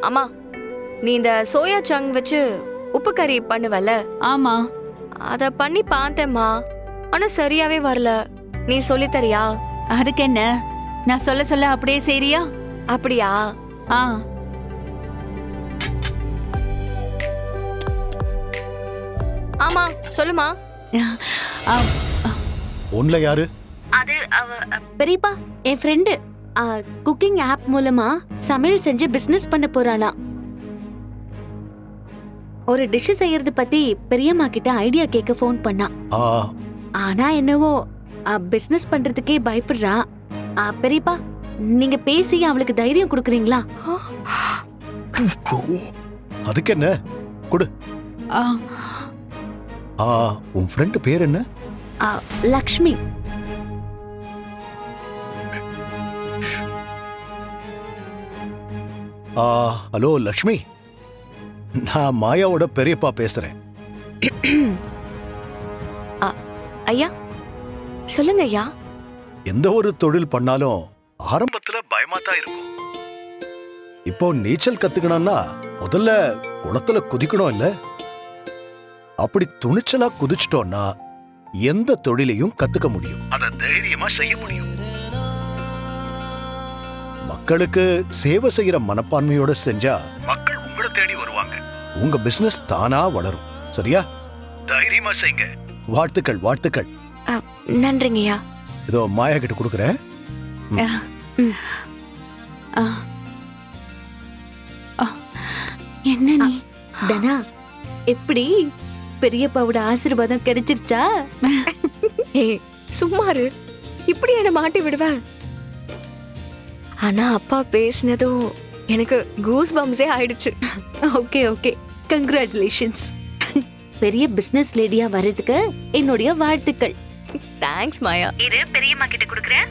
அம்மா, நீ இந்த சோயா சங் வச்சு உப்பு கறி பண்ணுவல? ஆமா. அத பண்ணி பார்த்தேம்மா, ஆனா சரியாவே வரல. நீ சொல்லித் தரியா? அதுக்கு என்ன, நான் சொல்ல சொல்ல அப்படியே செய்றியா? அப்படியா? ஆ. ஆமா, சொல்லுமா. ஆ, உன்ல யாரு? அது பெரியப்பா, என் ஃப்ரெண்டு குக்கிங் ஆப் மூலமா சமையல் செஞ்சு பிசினஸ் பண்ண போறாளாம். ஒரு டிஷ் செய்யறது பத்தி பெரியம்மா கிட்ட ஐடியா கேட்க ஃபோன் பண்ணா. ஆ, ஆனா என்னவோ பிசினஸ் பண்றதுக்கே பயப்படுறா. பெரியப்பா, நீங்க பேசி அவளுக்கு தைரியம் கொடுக்குறீங்களா? அதுக்கு என்ன, குடு. ஆ. ஆ, உன் ஃப்ரெண்ட் பேர் என்ன? லக்ஷ்மி. ஹலோ லக்ஷ்மி, நான் மாயாவோட பெரியப்பா பேசுறேன். ஐயா, சொல்லுங்க ஐயா. எந்த ஒரு தொழில் பண்ணாலும் ஆரம்பத்துல பயமா தான் இருக்கும். இப்போ நீச்சல் கத்துக்கணும்னா முதல்ல குளத்துல குதிக்கணும் இல்ல? அப்படி துணிச்சலா குதிச்சிட்டோம்னா எந்த தொழிலையும் கத்துக்க முடியும், அத தைரியமா செய்ய முடியும். மக்களுக்கு சேவை செய்யற மனப்பான்மையோட செஞ்சா மக்கள் உங்களை தேடி வருவாங்க. உங்க பிசினஸ் தானா வளரும். சரியா? தைரியமா செய்யுங்க. வாழ்த்துக்கள், வாழ்த்துக்கள். நன்றிங்கய்யா. இதோ மாயா கிட்ட கொடுக்குறேன். என்ன நீ? தனா, எப்படி பெரியப்பாவோட ஆசீர்வாதம் கிடைச்சிருச்சா? ஏய், சும்மாரு, இப்படி என்ன மாட்டி விடுவ? ஆனா அப்பா பேசினதும் எனக்கு கூஸ் பம்ஸே ஆயிடுச்சு. Okay okay, congratulations. பெரிய பிசினஸ் லேடியா வர்றதுக்கு என்னுடைய வாழ்த்துக்கள். தேங்க்ஸ் மாயா. இது பெரியம்மா கிட்ட கொடுக்குறேன்.